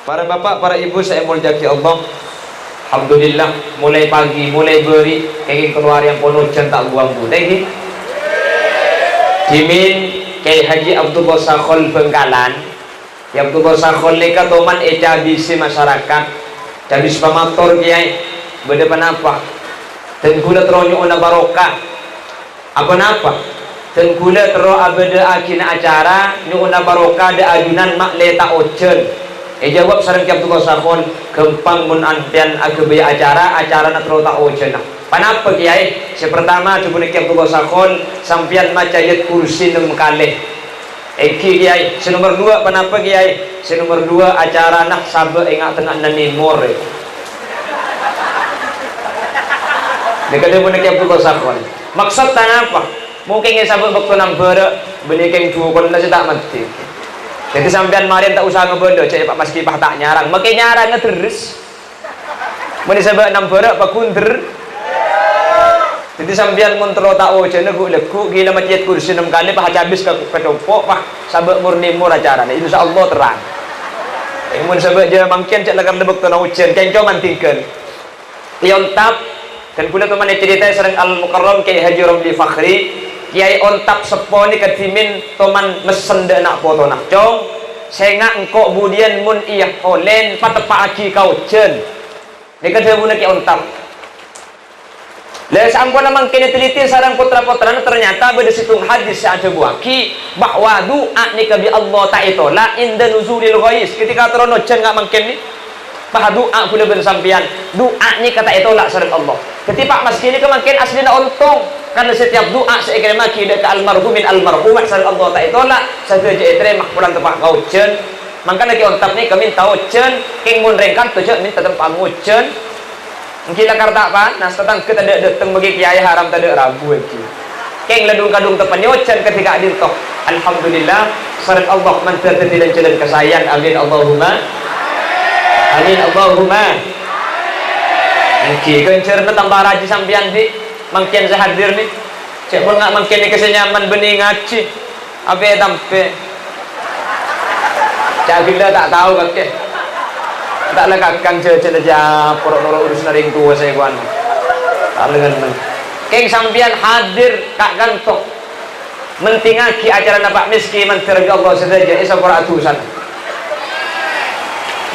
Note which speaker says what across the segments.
Speaker 1: Para bapak, para ibu saya mulyaki Allah. Alhamdulillah, mulai pagi, mulai beri kayak keluar yang penuh tak buang bu lagi. Dimin kayak Haji Abdullah Sakhol Bengkalan. Yang Abdullah Sakhol leka toman bisi masyarakat. Habis pamator kiai berdepan apa? Dan gula teronyo na barokah. Apa napa? Dan gula tero abada akina acara nyuna barokah da ajunan mak leta ocen. Jawab sareng ki Abdullah Sakhon gempang mun antian agabaya acara na tero ta ocen. Panapa kiai? Pertama coba ki Abdullah Sakhon sampian maca ayat kursi 6 kali. Eki kiai, nomor 2 panapa kiai? Nomor 2 acara nak sabe ingat tengah nanimor. Dekat pun ki Abdullah Sakhon. Maksud tanapa? Mungkin sabe waktu nambah beli keng dua kon nasi tak mati. Jadi sampean marin tak usah ngebondo, cek Pak Mas Kipah tak nyarang, makin nyarang terus. Muni sabe nambah pak kunder. Jadi sampean kontrol tak oce legu gila macet kursi 6 kali pak habis ke pedopok pak sabe murni mur acara. Insyaallah terang. Mun sabe je mangkin cek lagar lebek tana ujian kenco mantingkeun. Tiontap kan kula teman cerita sareng Al Mukarram Kiai Haji Romli Fakhri. Kiai ontap seponi ketimin toman mesen de nak foto nak cong senga engkau budian mun iya holen patepa aki kau jen dekat sebuna ki ontap le sampun namang kene teliti sarang putra-putra ternyata beda situng hadis ada buaki bahwa doa ni kabi Allah ta itola inda nuzulil ghais ketika terono jen ngak mangken ni bah doa kula bersampian doa ni kata itolak sareng Allah ketika Mas kini kemangken aslina ontong karena setiap doa seekor maki dekat almarhumin almarhumat sareng Allah ta itolak saja etre makpulan tepak kaujen mangkana ki ontap ni kami tahu jen king mun rengkan tu jen minta tempat ngujen ngkila karta apa nas tetang kita datang bagi kiai haram tade rabu iki king ledung kadung tepan nyojen ketika dintoh alhamdulillah sareng Allah mantar dan jalan kesayan amin Allahumma amin Allahumma ngki kencerna tambah raji sampian di mangkian saya hadir nih cek pun nggak mangkian nih kesenyaman benih ngaji apa ya tampe cak bila tak tahu kakek tak lah kakang cek aja porok-porok urus naring tua saya kuan tak lengan keng sampian hadir kak gantok mentingaki acara napak miski menterbi Allah saja isa peratusan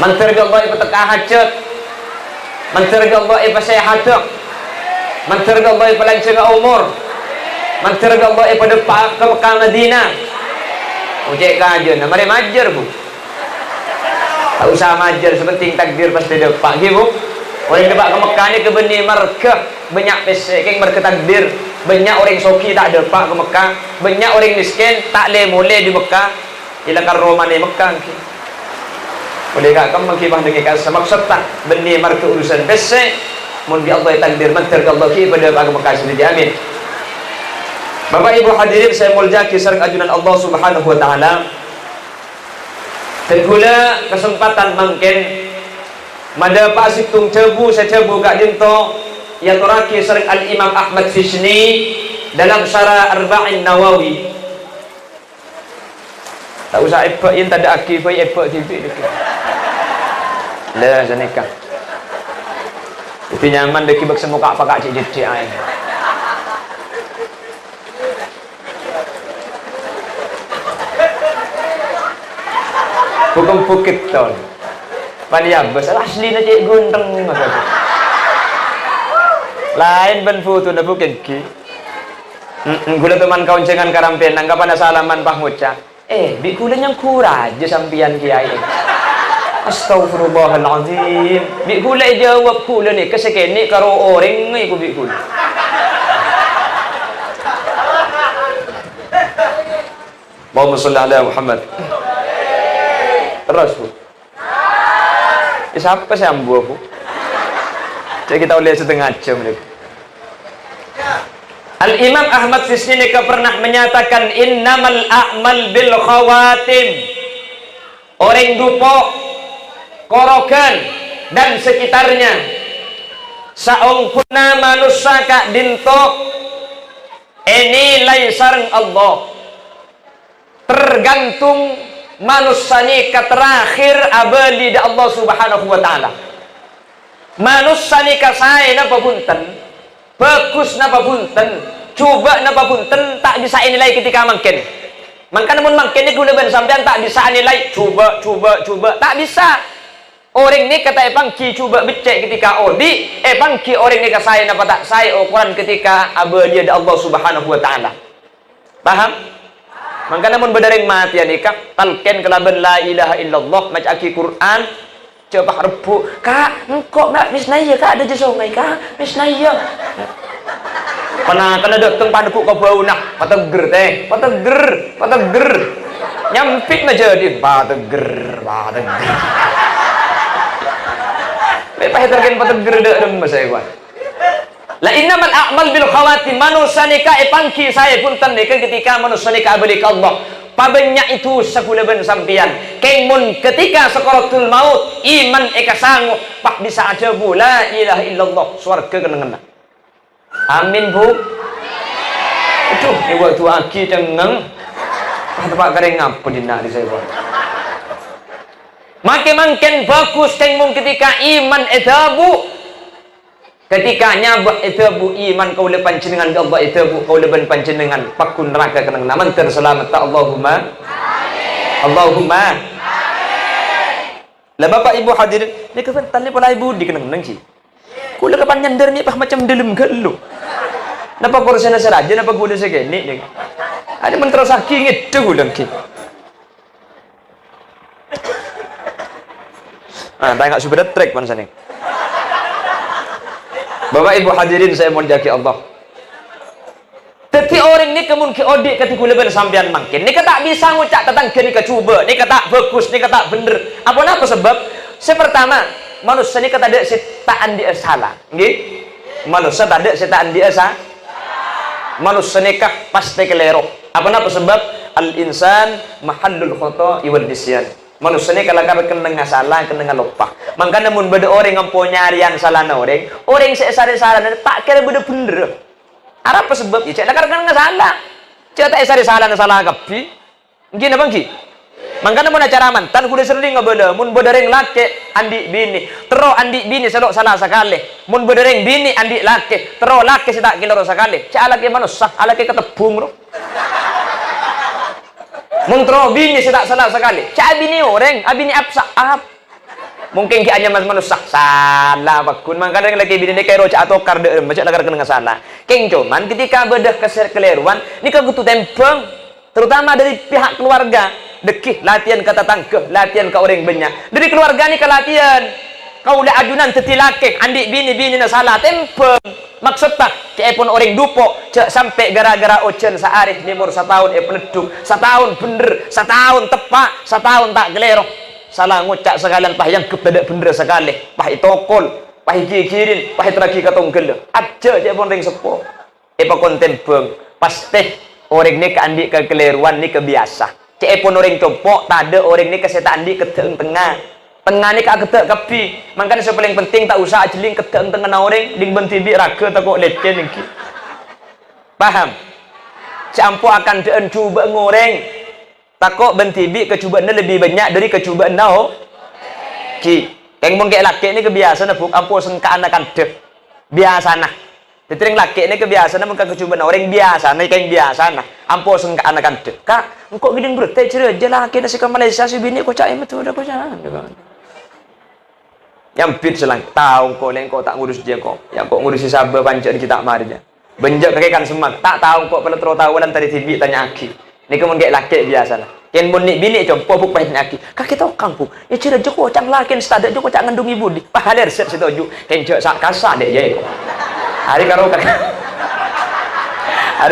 Speaker 1: menterbi Allah ipatekah hajat menterbi Allah ipasehadak mantar Allah palang umur mantar Allah pada ke Mekah Madinah ujek kajian mari majar bu tak usah majar sepenting takdir pasti depak bu orang depak ke Mekah ni ke benih markah banyak pesek markah takdir banyak orang soki tak depak ke Mekah banyak orang miskin tak boleh di Mekah ilakan Roma ni Mekah boleh gak kamu kibah dengan kasih maksud tak benih markah urusan pesek mun bi Allah takdir mantar Allah ki pada agama kasih dijamin. Bapak Ibu hadirin saya mulyaki sareng ajunan Allah Subhanahu wa taala. Tenggula kesempatan mangken mada pasik tung cebu saya cebu gak dinto yang toraki sareng Al Imam Ahmad Fisni dalam syarah Arba'in Nawawi. Tak usah epain tak ada akif epa TV dekat. Lah zanikah. Itu nyaman dek kibak semuka apa kak cik jadi ay. Bukan bukit ton. Paniya besar asli na cik gundeng maksudnya. Lain ben foto na bukan ki. Gula teman kawan cengan karampen anggapan salaman pah ngucap. Bi gula yang kurang aja sampian kiai. Astaghfirullahaladzim. Bik gula jawab gula ni kesekene karo orang ni ku bik gula. Allahumma shalli ala Muhammad. Terus bu. Siapa sih ambu bu? Cek kita lihat setengah jam ni. Al Imam Ahmad Fisni pernah menyatakan innamal a'mal bil khawatim. Orang dupo Korokan dan sekitarnya saungkuna manusia kak dinto ini lai sareng Allah tergantung manusia nikah terakhir abadi di Allah Subhanahu wa taala. Manusia nikah saya napa punten, bagus napa punten, coba napa punten, tak bisa nilai ketika mungkin. Maka namun mungkin ini guna sampean tak bisa nilai, coba, tak bisa. Orang ni kata epangki coba becek ketika odi, epangki orang ni kata saya napa tak saya ukuran ketika abadi ada Allah Subhanahu wa taala. Paham? Maka namun berdering mati nikah talken kelaban la ilaha illallah macaki Quran coba rebu kak engkau nak misnaya kak ada jesongai kak misnaya kena datang pada ku kau bau nak pateger nyampit aja di pateger tergen pateger dak remes saya kuat. La innamal a'mal bil khawatim, manusia nikah epangki saya pun nikah ketika manusia nikah balik Allah. Pabanyak itu sekula ben sampian. Kemun ketika sakaratul maut iman eka sanggup pak bisa aja bu la ilaha illallah swarga kena. Amin bu. Aduh, ni waktu aki cengeng. Tempat kering apa dina di saya buat. Makin bagus kemun ketika iman edabu. Ketika nyabak itu bu iman kau lepan jenengan Allah itu bu kau lepan panjenengan pakun neraka kenang naman terselamat ta Allahumma Allahumma lah bapak ibu hadirin ni kefen tali pala ibu di kenang nang si kula kapan nyandar ni pah macam dalam gelu napa kurusana saraja napa gula segeni ni ada mentera saking itu gulang ki tengok sudah trek pan sana. Bapak ibu hadirin saya mohon jaki Allah. Tetapi orang ni kemun ke odik ketika leban sampean mangkin. Ni kata bisa ngucap tentang ni kecuba, ni kata bagus, ni kata bener. Apa sebab? Pertama, manusia ni kata ada sitaan dia salah. Nggih? Manusia tak ada sitaan dia salah. Manusia nikah pasti keliru. Apa sebab? Al insan mahallul khata' wal nisyan. Manusia ni kalau kena salah, kena lupa. Maka namun beda orang yang punya nyarian salah na orang seesari salah tak kira beda bener. Apa sebab? Ya cek lah kena salah. Cek tak esari salah na salah kapi. Gini bang ki. Maka namun acara mantan kuda sering ngabela. Mun beda ring laki andi bini. Terus andi bini selok salah sekali. Mun beda ring bini andi laki. Terus laki sedak kilo sekali. Cek laki manusia, laki ketebung roh. Muntro bini tidak salah sekali. Cak bini orang, abini apsa ap. Mungkin hanya manusia salah bakun. Maka kadang lagi bini ni kaya roca atau karde macam lagar kena salah. Keng cuman ketika bedah keleruan, ni kagutu tempeng, terutama dari pihak keluarga. Dekih latihan kata tangkeh, latihan ke orang banyak. Dari keluarga ni ke latihan. Kau udah ajunan tetilake, andi bini na salah tempeng. Maksud tak, cek pun orang dupo, cek sampai gara-gara ocen searif nimur setahun peneduk, setahun bener, setahun tepak, setahun tak gelero. Salah ngucap sekalian pah yang kebedak bener sekali, pah itokol, pah kikirin, pah teragi katong gele. Aja cek pun orang sepo. Kontempeng, pasti orang ni keandi kekeliruan ni kebiasa. Cek pun orang copok, tak ada orang ni kesetaan di keteng tengah. Tengah ni kak ketek kapi, makanya yang paling penting tak usah ajeling ketek tengah orang, ding bentibi raga tak kok leceh niki. Paham? Campu akan deen cuba ngoreng, tak kok bentibi kecubaan lebih banyak dari kecubaan nao. Ki, yang mungkin laki ni kebiasaan buk ampu sengka anak kandeh, biasa nah. Tetering laki ni kebiasaan mungkin kecubaan orang biasa, ni kayak biasa nah. Ampu sengka anak kandeh. Kak, engkau gini berarti cerai je laki nasi ke Malaysia si bini kau cak betul dah kau jangan. Yang pit selang tahu kau leng kau tak ngurus dia kau yang kau ngurusi sabar pancen kita marja benjak kakekan semak tak tahu kau pada terus tahu dan tadi TV tanya aki ni kemun kayak laki biasa lah ken boni bini compo buk pahit aki kaki tahu kampung ya cira joko cang lakin stadak joko cang ngandung ibu di pahaler set setuju ken cak sak kasa dek je hari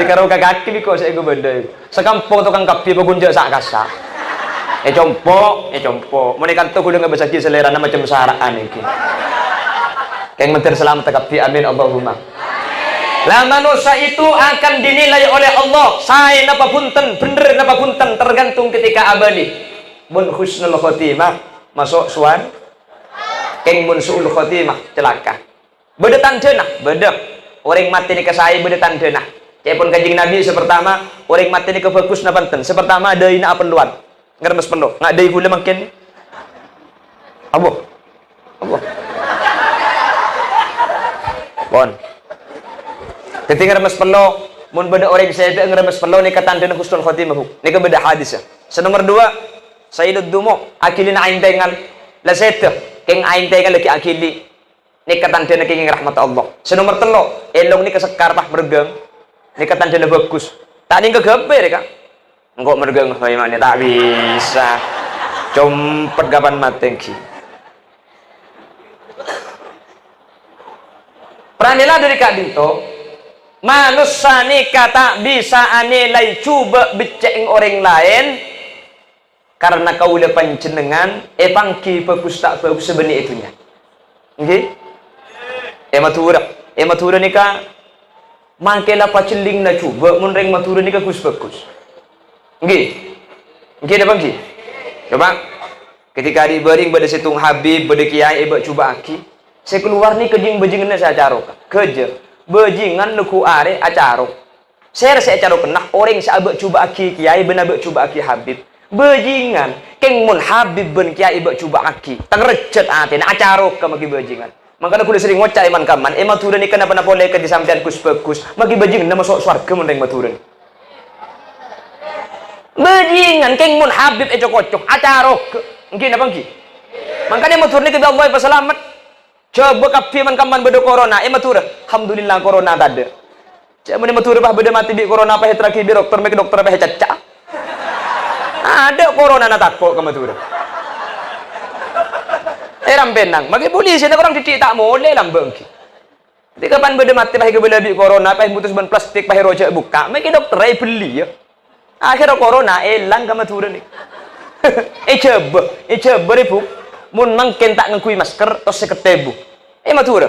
Speaker 1: karo kaki biko saya gue benda sekampung tukang kapi bagunja sak kasa compo, mau nekan tuh udah nggak bisa selera nama macam saraan ini. Kayak menteri selamat tekapi amin Allahumma. Lah manusia itu akan dinilai oleh Allah. Saya napa punten, bener napa punten tergantung ketika abadi. Mun husnul khotimah masuk suan. Keng mun suul khotimah celaka. Beda tandena, beda. Orang mati ni ke saya beda tandena. Cepon kanjing Nabi sepertama orang mati ni ke fokus na panten. Sepertama ada ina peluan. ngeremes pelo nggak ada gula makin apa bon ketika ngeremes pelo mun beda orang saya itu ngeremes pelo ni kata tanda husnul khotimah ni ke beda hadis ya senomor 2 sayyidud dumo akilin aing tengal la seta keng aing tengal lagi akili ni kata tanda keng rahmat Allah senomor 3 elong ni kesekar pah mergeng ni kata tanda bagus tak ni kegeber kak engkau mergeng bagaimana tak bisa compet kapan matengki pranila dari kak dinto manusia ni kata bisa anilai coba beceng orang lain karena kau udah pancenengan pangki pepustak sebeni itunya okay? Matura ni ka mangkela paceling na coba munreng matura ni ka bagus okay dah bangki coba ketika dibering pada situng Habib pada kiai coba aki saya keluar ni kejing bejingan saya acara kerja bejingan luku are acara saya rasa acara kena orang saya coba aki kiai benar coba aki Habib bejingan keng mun Habib ben kiai coba aki tang recet ate na acara ka magi bejingan makanya kudu sering ngocak iman kaman matura ni kenapa boleh ke disampean bagus magi bejingan na masuk swarga mun reng matura bajingan keng mun Habib kocok acara mungkin apa ngi makanya matur ni ke Allah selamat coba kapi man kaman bedo corona matur alhamdulillah corona tade cak mun matur bah beda mati di corona apa hetraki bi dokter mek dokter apa caca ada corona na takpo ka matur rambenang magi polisi na orang titik tak boleh lambeng ki di kapan beda mati bah ke bela bi corona apa mutus ban plastik bah roja buka mek dokter ai beli ya akhirnya corona elang kama turun nih coba ribu mun mangken tak ngekui masker tos seketebu matur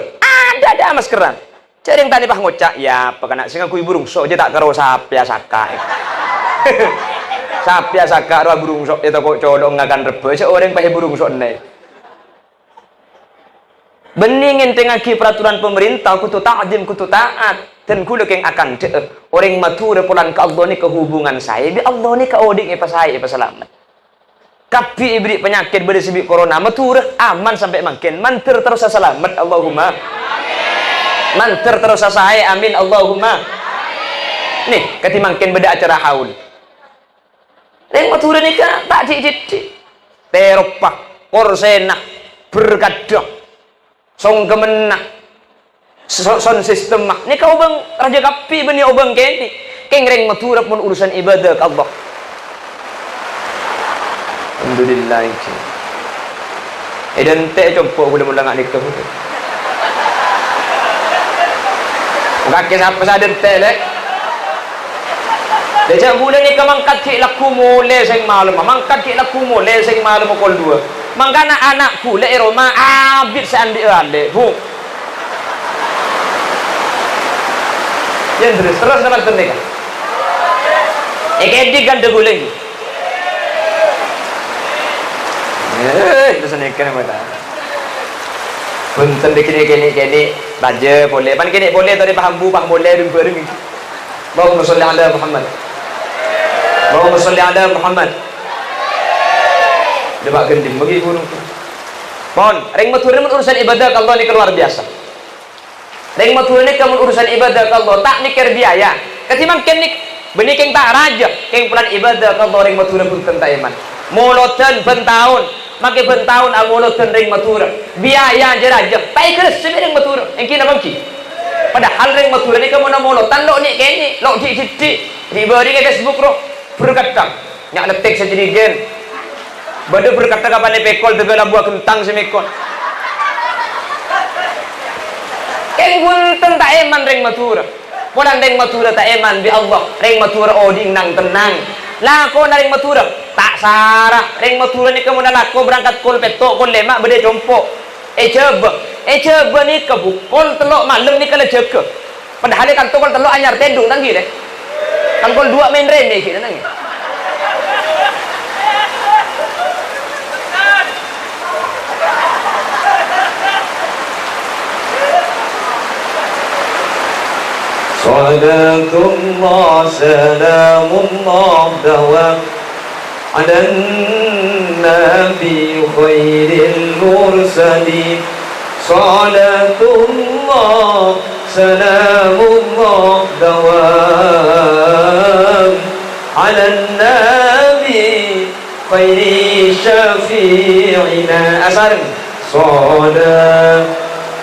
Speaker 1: ada maskeran cari yang tadi pah ngocak ya apa kena sing ngekui burung sok aja tak karo sapya saka sapya saka ro burung sok itu kok codong ngakan rebe seorang pah burung sok nih beningin tengaki peraturan pemerintah kutu ta'zim kutu taat dan kulo keng akan orang matur pulan ke Allah ni kehubungan saya bi Allah ni ke oding saya selamat kapi ibri penyakit beri sebi corona matur aman sampai makin manter terus selamat Allahumma manter terus saya amin Allahumma nih kati makin beda acara haul yang matur ni ka tak cicit teropak korsena berkadang song kemenak son sistem mak ni kau bang raja kapi bani obang keni keng reng matura pun urusan ibadah ke Allah alhamdulillah dan teh coba udah mulai ngak nikah kakek siapa sadar teh lek Deja bulan ni kamangkat ki laku mole sing malam mangkat ki laku mole sing malam kol dua mangkana anakku le Roma abid sandi ande bu yang terus nama tenek di ganda guling itu senekan mata punten kini baja boleh pan kini boleh tadi paham bu paham boleh ring Allahumma sholli ala Muhammad Allahumma sholli ala Muhammad Debak gending bagi burung mohon ring matur urusan ibadah Allah ni luar biasa ring matur ni kamu urusan ibadah Allah tak mikir biaya ketimbang kenik benih keng tak raja keng pelan ibadah Allah ring matur pun tentang iman moloten bentahun makai bentahun amoloten ring matur biaya je raja tak ikhlas ring matur yang kina bangki padahal ring matur ni kamu nak molotan lo ni keni lo di beri ke Facebook ro berkata nyak letek sejadigen bade berkata kapan pekol tegala buah kentang semekon keng punten tak eman ring matur podang ring matur tak eman bi Allah ring matur oding nang tenang lako na ring matur tak sarah ring matur ni kamu nak lako berangkat kol petok kol lemak bade compok coba ni kebukol telok malam ni kala jaga padahal kan kol telok anyar tedung tanggi deh kan kol dua main remeh kita nanggi Salatullah salamullah dawam على النبي خير المرسلين صلاة الله سلام الله دوام على النبي خير شفيعنا أسر صلاة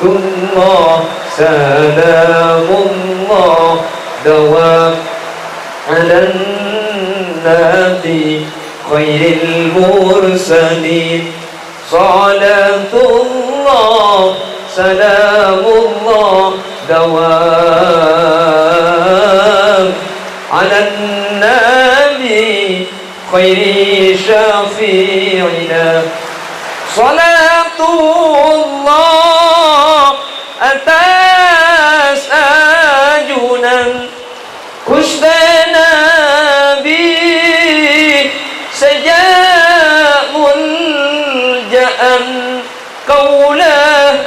Speaker 1: الله سلام الله دوام على النبي خير المرسلين صلاة الله سلام الله دوام على النبي خير شفيعنا صلاة الله atas ajunan Kusdana Nabi sejak muljaan kaulah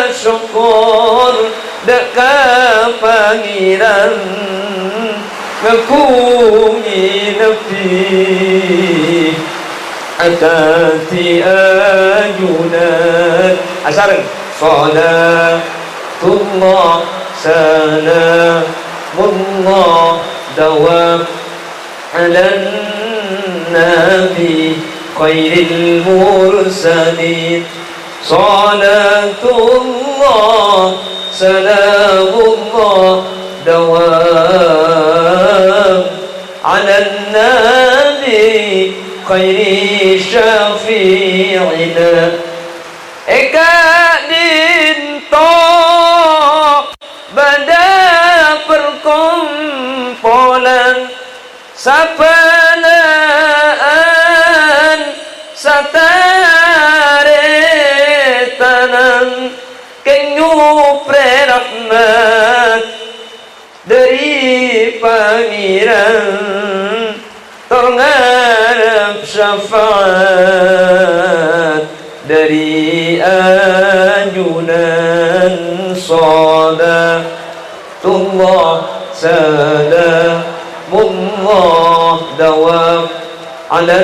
Speaker 1: asyukur dekat pangeran ngakumi Nabi atati ajunan asareng salatullah salamullah dawam ala nabi khairil mursalin salatullah salamullah dawam ala nabi khairi syafi'ina eka dinto pada perkumpulan sapanaan sataretanan kenyupre rahmat dari pangeran terngarap syafaat dari ajunan salatullah salamullah dawam ala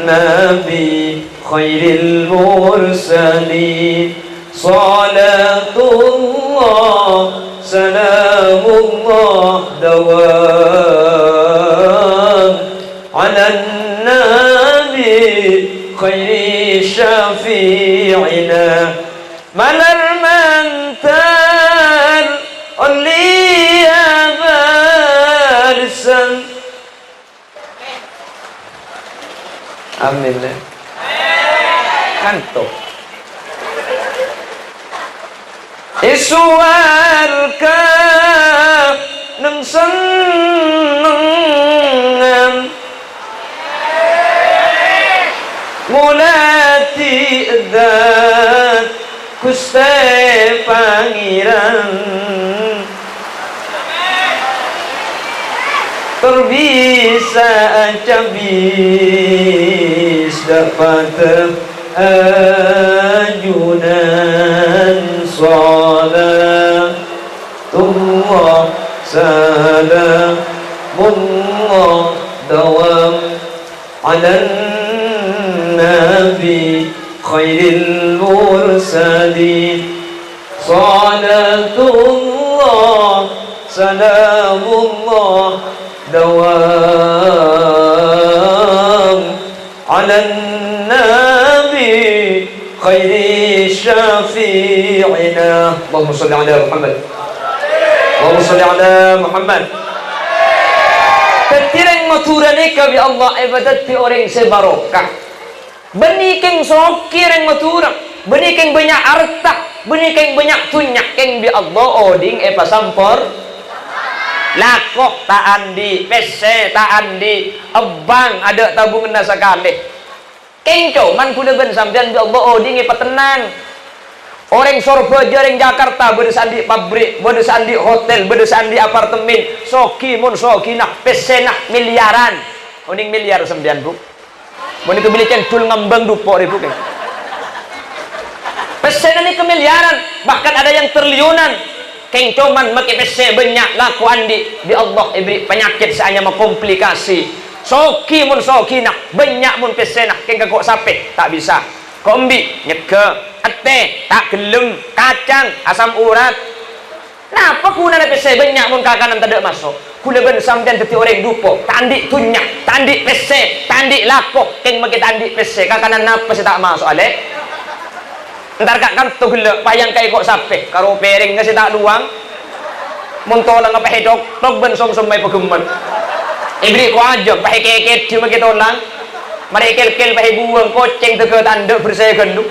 Speaker 1: nabi khairil mursalin salatullah salamullah dawam ala nabi khairi syafi'ina malar mantar oleh abalsan amin kanto isuarka nang senengan mulati dat kuste pangeran terbisa cabis dapat ajunan salatullah salamullah dawam ala nabi khairil mursalin salatullah salamullah dawam ala nabi khairi syafi'ina Allahumma salli ala Muhammad Allahumma salli ala Muhammad ketireng maturane kabi Allah ibadat ti orang sebarokah benikeng sokireng maturang benikeng banyak harta benikeng banyak tunyak keng bi Allah oding pasampor lakok tak andi pese tak andi abang ada tabungan nasa kalih kengco man kuda ben sampean bi Allah oding patenang orang Surabaya orang Jakarta bedes andi pabrik bedes andi hotel bedes andi apartemen soki mun soki nak pese nak miliaran oding miliar sampean bu mun kebilikan tul ngambang dupo ribu keng pesen ini kemiliaran bahkan ada yang triliunan keng cuman make pesen banyak laku andi di Allah ibri penyakit seanya komplikasi soki mun soki nak banyak mun pesenah keng kok sape tak bisa kombi nyeke ate tak gelem kacang asam urat napa kuna pese banyak mun kakanan tidak masuk kula ben sampean dadi orang dupo tandik tunyak tandik pese tandik lakoh keng make tandik pese kakanan napa tak masuk ale ntar kak kan tu gula payang kai kok sape karo piring ngasi tak luang mun tolang apa hedok tok ben som mai pegeman ibri ko aja pakai keket cuma kita orang mereka kel pakai buang koceng tege tanda bersaya genduk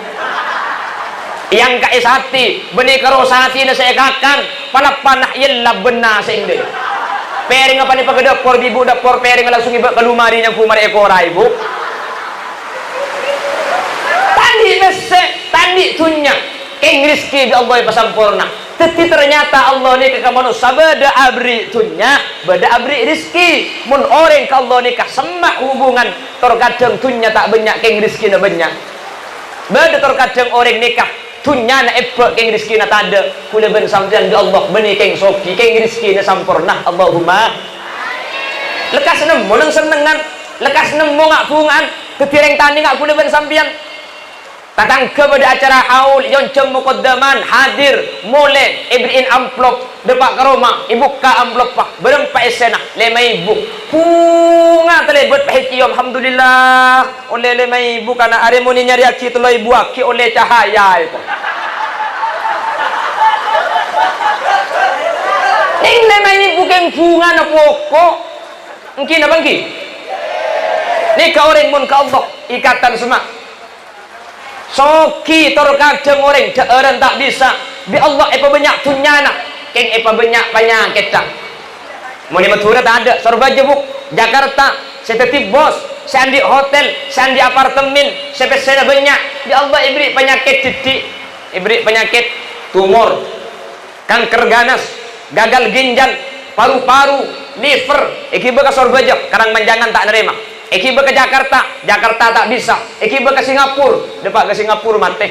Speaker 1: yang kai sati benih karo sati na saya kakan pala panah yella benar sehingga piring apa ni pakai dapur ibu dapur piring langsung ibu ke lumari yang kumar ekor ibu tandi nese tandi tunya keng rizki di Allah pasampurna tetapi ternyata Allah ni ke manusia beda abri tunya beda abri rizki mun orang ke Allah ni semak hubungan terkadang tunya tak banyak keng rizki na banyak beda terkadang orang nikah tunya na epek keng rizki na tada kula ben sampean di Allah beni keng soki keng rizki na sampurna Allahumma lekas nemu nang senengan lekas nemu ngapungan ketireng tani ngak kula ben sampean datang kepada acara haul yoncem muqaddaman hadir mulai ibriin amplop depak ke rumah ibu ka amplop pak berempat esena 5.000 bunga telebet pahitiom alhamdulillah oleh 5.000 karena are muni nyari aki teloi buaki oleh cahaya itu ning 5.000 keng bunga na pokok mungkin apa ngki ni ka orang mun ka Allah ikatan semua soki terkadang orang orang tak bisa bi Allah apa banyak tunyana keng apa banyak penyakit tak mau di Madura tak ada sorba jebuk Jakarta saya tetip bos saya di hotel saya di apartemen saya pesen banyak bi Allah ibri penyakit titik ibri penyakit tumor kanker ganas gagal ginjal paru-paru liver ikiba ka sorba jeb karang manjangan tak nerima ikiba ke Jakarta tak bisa ikiba ke Singapura depak ke Singapura mati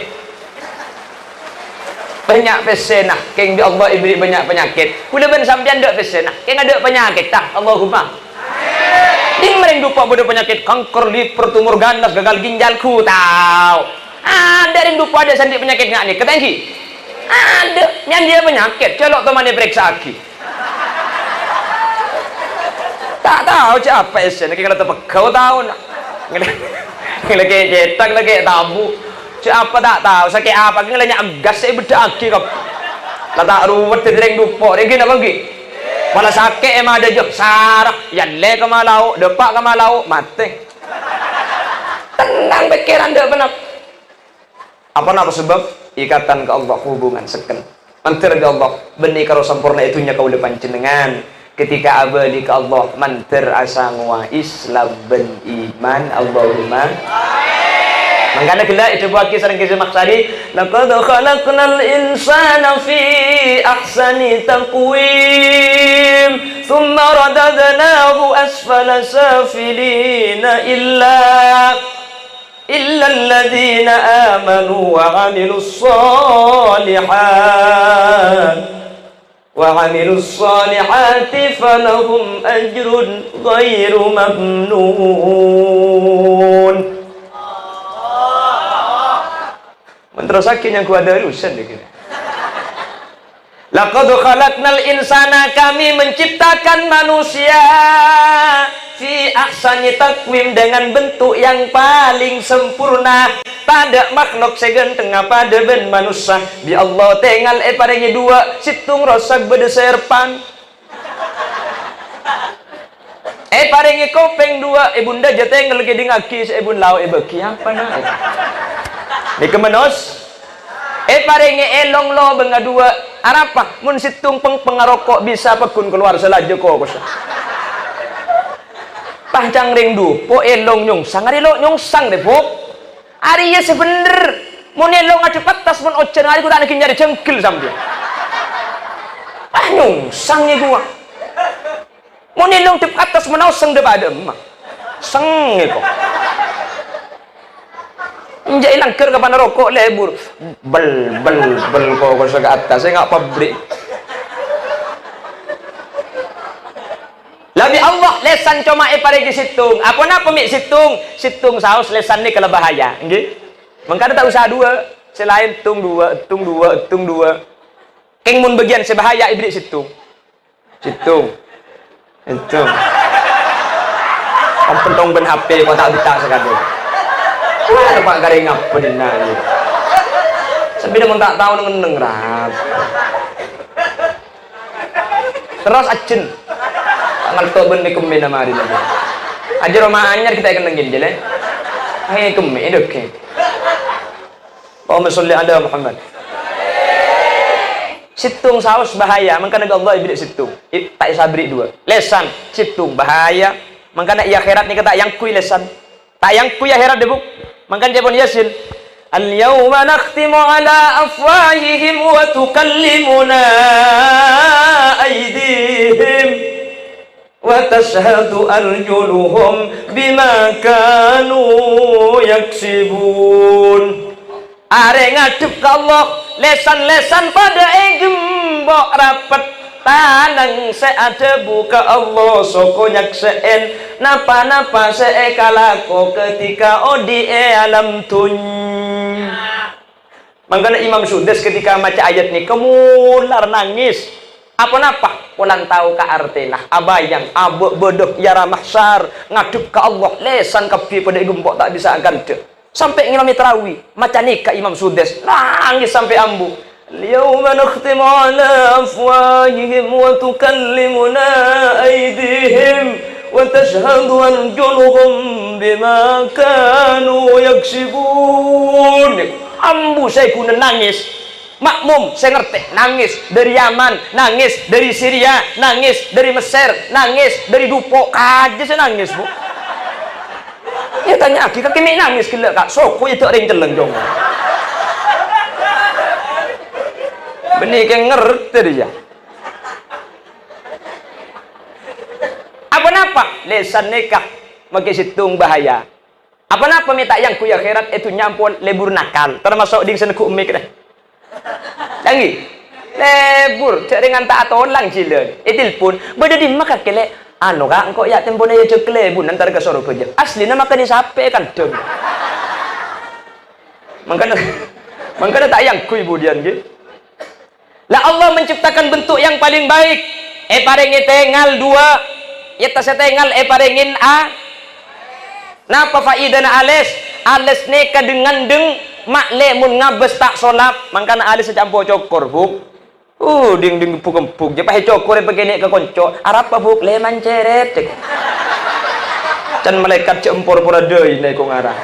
Speaker 1: banyak pesenah keng di Allah ibri banyak penyakit kula ben sampean dak pesenah keng ada penyakit tak Allahumma ding mereng dupa bodo penyakit kanker liver tumor ganas gagal ginjal ku tahu ada ring dupa ada sandi penyakit ngak ni ketengki ada yang dia penyakit celok teman dia periksa aki tak tahu siapa esen kalau terpegau tahu nak lagi cetak lagi tabu siapa tak tahu sakit apa kena agas saya beda aki kau lah tak ruwet tereng dupo dia gini apa gini malah sakit emang ada je sarah yang le ke malau depak ke malau mati tenang pikiran dia benar apa sebab ikatan ke Allah hubungan seken mantir ke Allah benih karo sempurna itunya kau depan jenengan ketika abadi ke Allah mantir asang wa Islam ben iman Allahumma mangkana gila itu buat kisah kisah maksadi laqad khalaqnal insana fi ahsani taqwim thumma radadnahu asfala safilina illa alladhina amanu wa amilus solihat وعملوا الصالحات فلهم أجر غير ممنون menterusakin yang kuat dari urusan dikira laqad khalaqnal insana kami menciptakan manusia fi ahsani taqwim dengan bentuk yang paling sempurna pada makhluk segenteng pada ben manusia bi Allah tengal paringi dua situng rosak bedeserpan paringi kopeng dua bunda jateng lagi dingaki ibun lau beki apa na ni kemenos paringi elong lo benga dua arapa mun situng pengarokok bisa pekun keluar selaju ko pancang ring dupo elong nyungsang ari lo nyungsang deh pok ari ya sebener mun elong ada patas mun ocen ari ku tak nak nyari cengkil sambil nyungsang ni gua mun elong tip atas menauseng de pada emak seng kok njai langker kapan rokok lebur bel kok ke atas saya enggak pabrik Labi Allah lesa lesan cuma parigi situng. Apa napa mi situng? Situng saus lesan ni kalau bahaya, nggih. Mangkana tak usah dua, selain tung dua. Keng mun bagian sebahaya ibrik situng. Situng. Itu. Om pentong ben HP kau tak bisa sekali. Pak garing apa dina ni. Sampai dia tak tahu neng rap. Terus acen. Ngalto ben ni kemen nama hari lagi. Ajar rumah anyar kita akan nengin je le. Hei kemen oke. Allahumma sholli ala Muhammad. Situng saus bahaya, makanya Allah ibrik situng. Tak isabri dua. Lesan situng bahaya, makanya ia akhirat ni kata yang kui lesan. Tak yang kui akhirat debuk. Makanya jepun Yasin. Al-yawma nakhtimu ala afwahihim wa tukallimuna aydihim wa tashhadu arjuluhum bima kanu yaksibun. Are ngadep ke Allah, lesan-lesan pada gembok rapat tanang seada buka Allah soko nyakseen napa-napa seekalako ketika odi alam tun. Makanya Imam Sudes ketika baca ayat ini kemular nangis. Apa-napa? Ulang tahu ke artilah abayang abu bedok yara mahsyar ngadep ke Allah lesan kapi pada gembok tak bisa gante. Sampai ngilami tarawih macam nikah Imam Sudes nangis sampai ambu. Al-yawma nakhtimu ala afwahihim wa tukallimuna aydihim wa tashhadu arjuluhum bima kanu yaksibun. Ambu saya guna nangis. Makmum saya ngerti nangis dari Yaman, nangis dari Syria, nangis dari Mesir, nangis dari Dupo aja saya nangis bu. Ya tanya kita kini nangis gila kak soko itu ring celeng jong. Benih kayak ngerti dia. Apa-napa lesan nikah maka situng bahaya. Apa-napa minta yang kuya akhirat itu nyampun lebur nakal termasuk ding seneku umik dah. Lagi lebur dengan tak tolang cilen. Itil pun beda di maka kele. Anu kak, engkau ya tempone ya cekle bun antar ke soro kerja. Asli nama kan disape kan dong. Mangkana tak yang kui budian gitu. Lah Allah menciptakan bentuk yang paling baik. Paringi tengal dua. Ya tas tengal paringin a. Napa faidana ales? Ales neka dengan deng makle mun ngabes tak solap. Mangkana ales secampur cokor bu. Ding empuk je pahe cokor begini ke konco arap pa buk leman ceret cek can malaikat cempor pura deui nai ko ngarah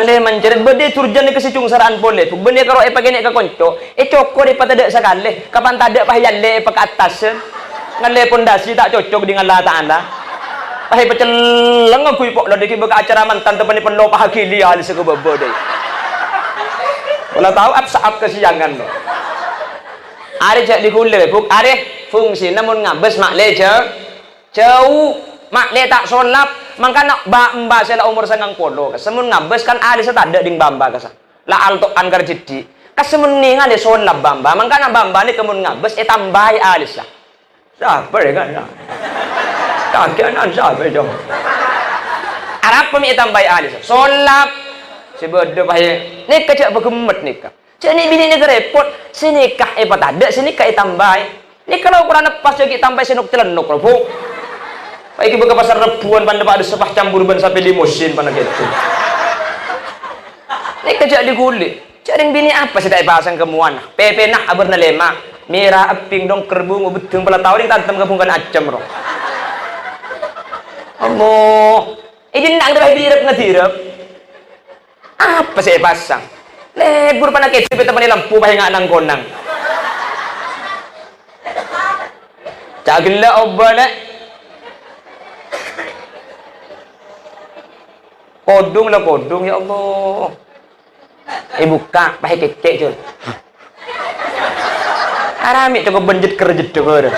Speaker 1: leman ceret bede turjan ke sicung saraan boleh buk bene karo begini ke konco cokor pada sakale kapan tada pahe yalle pa ke atas ngalle pondasi tak cocok dengan Allah Taala pahe peceleng aku ipok lo diki beka acara mantan temen penlo pahakili hal sekebebo deui wala tahu absaab kesiangan lo. Are cak dikule buk are fungsi namun ngabes makle jauh makle tak solap mangkana mbak sela umur 90 kesemun ngabes kan are setanda ding bamba kasa la alto anggar jedi kesemun ningan de solap bamba mangkana bamba ni kemun ngabes tambai alis lah sabar ya kan kakian sabar dong arap pemi tambai alis solap sebodo pahe ni kecak begemet nikah. Jadi bini ni repot, sini kah tak ada, sini kah tambah. Ni kalau kurang pas lagi tambah senuk telenuk loh, bu. Baik ibu ke pasar rebuan pada ada sepah campur ban sampai limusin pada gitu. Ni kerja digulik. Cari bini apa sih tak pasang kemuan? Pepe nak abarna lema, merah aping dong kerbu ngubeteng pala tahu ni tantem kabungkan acam roh. Allah, ini nak dah direp ngadirep. Apa sih pasang? Lebur pada kecil kita pani lampu pahe nganang konang. Cagila obana. Kodung lah kodung ya Allah. Buka pahe kecek je. Arami cukup benjet kerjet denger.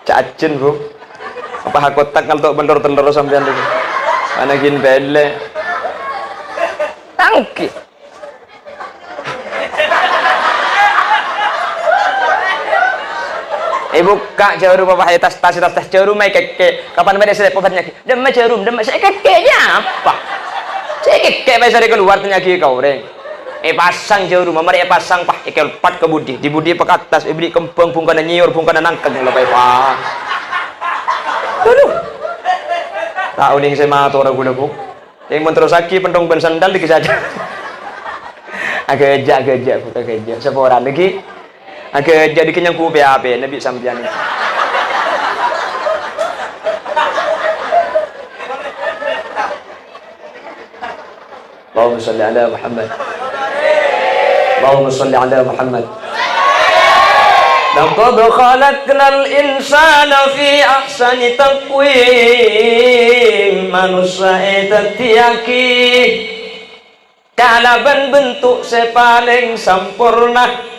Speaker 1: Cacen bu. Apa hakotak kalau bentor-bentor sampean tu. Anakin belle tangki Ibu kak jarum apa tas jarum mai keke. Kapan mai saya penyakit? Dem jarum, dem saya kekenya apa? Saya keke mai saya keluar penyakit kau reng. Pasang jarum, mari pasang pah ikel pat ke budi, di budi pak atas, ibli kempeng pungkana nyiur pungkana nangkeng lepai pah. Aduh. Tahu ning saya mah orang guna bu. Yang menterusaki pentong ban sandal dikis aja. Agak aja. Seorang lagi. Agak jadi kenyang ku PHP Nabi sampeyan ini. Allahumma shalli ala Muhammad. Allahumma shalli ala Muhammad. Laqad khalaqnal insana fi ahsani taqwim. Manusia tetiaki kalaban bentuk sepaling sempurna.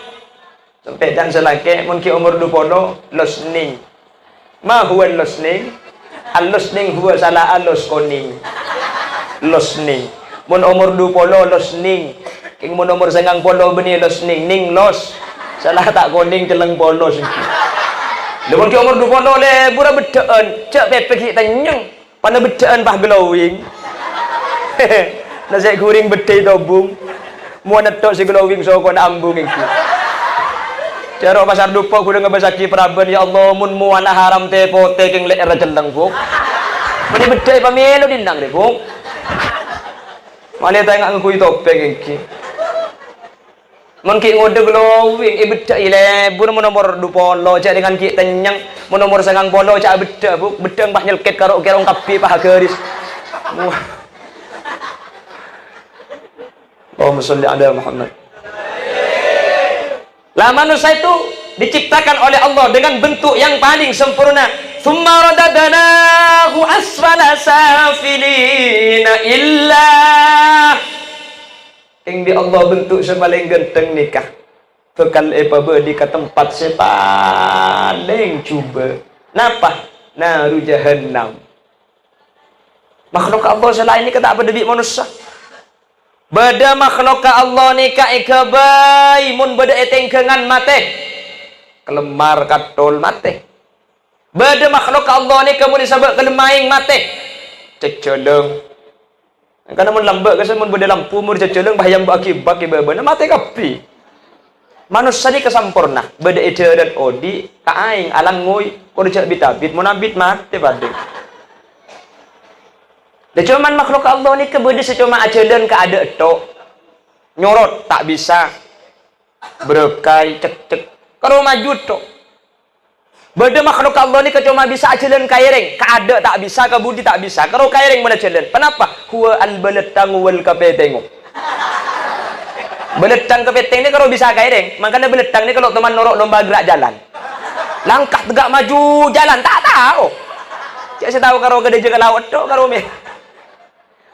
Speaker 1: Sampai dan selake mungkin umur 20 losning. Ma huwa losning? Al-losning huwa salah al-loskoning. Losning. Mun umur 20 losning. King mun umur 90 benih losning. Ning los. Salah tak koning celeng polo sing. Lha mun umur 20 le bura bedaan. Cek pepek kita nyeng. Pana bedaan pah glowing. Nasi guring bedai dobung. Mu netok si glowing so kon ambung iki. Cara pasar dupa kudu ngebasaki praben ya Allah mun muana haram te pote king lek ra celeng bu. Meni bedai pamelo dindang de bu. Mane ta ngak ngukui topeng iki. Mun ki ngode glowing bedai le bun nomor 20 cak dengan ki tenyang mun nomor 90 cak beda bu. Bedang bah nyelket karo kerong kapi pah garis. Allahumma shalli ala Muhammad. Lah manusia itu diciptakan oleh Allah dengan bentuk yang paling sempurna. Tsumma radadnahu asfala safilina illa ing di Allah bentuk sepaling genteng nikah. Bekal epabe di ke tempat sepaling cuba. Napa? Naru jahannam. Makhluk Allah selain ini kata apa debi manusia? Bada makhluk Allah nikah ikabai mun bada etengkengan mate kelemar katol mate. Bada makhluk Allah ni kamu disabak kelemaing mate ceceleng. Karena mun lambak kasi mun bada lampu mun ceceleng bahayam baki bebana mate kapi. Manusia ni kesampurna bada ide dan odi kaing alang ngoy ko dicak bitabit mun abit mate bade. Dan cuman makhluk Allah ni kebudi secuma ajalan ke ada itu nyorot tak bisa berkai cek kalau maju tu beda makhluk Allah ni cuma bisa ajalan kaireng ke ada tak bisa ke budi tak bisa kalau kaireng mana jalan kenapa huwa al balatang wal kapeteng baletang kapeteng ni kalau bisa kaireng makanya baletang ni kalau teman norok lomba gerak jalan langkah tegak maju jalan tak tahu cak saya tahu kalau ke dia laut tu kalau me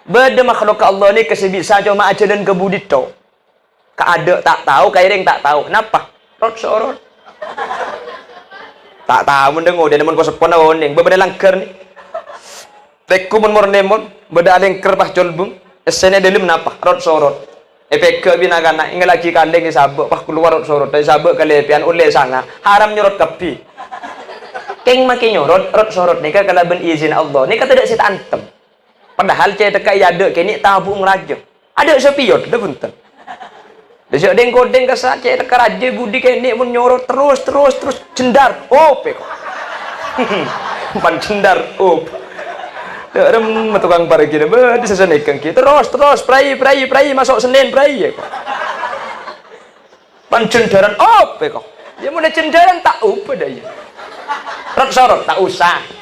Speaker 1: beda makhluk Allah ni kesebisa cuma ajalan ke budit tu. Keada tak tahu, kairing tak tahu. Kenapa? Rot sorot. Tak tahu mendengo dia namun ko sepon oning. Bebeda langker ni. Teku mun mornemon, beda langker pas jolbung. Esene delim napa? Rot sorot. Epeke binagana ingat lagi kandeng sabuk pas keluar rot sorot. Dari sabuk kalepian ule sanga. Haram nyorot kapi. Keng makin nyorot rot sorot ni kalau ben izin Allah. Ni kata tidak sit antem. Padahal cai tekai ada kini tabung raja. Ada sepiot dah punten. Desok deng kodeng kesak cai teka raja budi kini mun nyorot terus cendar. Oh peko. Pan cendar oh. Rem tukang parkir be disesenekan ki terus prai masuk Senin prai ya. Pan cendaran oh peko. Ya mun cendaran tak apa dah ya. Rot sorot tak usah.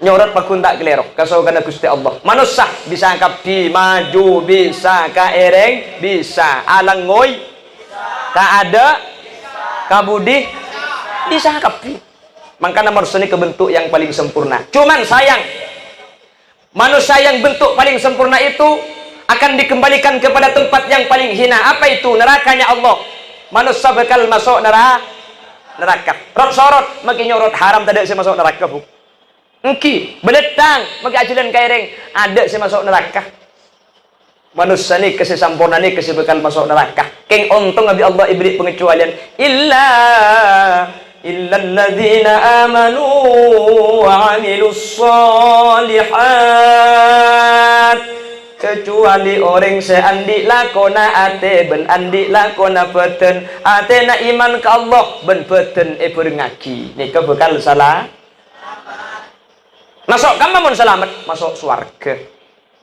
Speaker 1: Nyorot pakun tak kelerok kasau kana Gusti Allah manusia bisa kapdi maju bisa kaereng bisa alang ngoy ka ada kabudi bisa kapdi maka nomor seni kebentuk yang paling sempurna cuman sayang manusia yang bentuk paling sempurna itu akan dikembalikan kepada tempat yang paling hina apa itu nerakanya Allah manusia bakal masuk neraka rot sorot makin nyorot haram tidak saya masuk neraka bu engki beletang maka ajalan kaireng ada si masuk neraka manusia ni kasi sampurna ni kasi bakal masuk neraka keng ontong abi Allah ibri pengecualian illa illalladzina amanu wa 'amilus sholihat, kecuali orang seandi lakona ate ben andi lakona beten ate na iman ke Allah ben beten berngaki nika bekal salah masuk kamu mun selamat masuk swarga.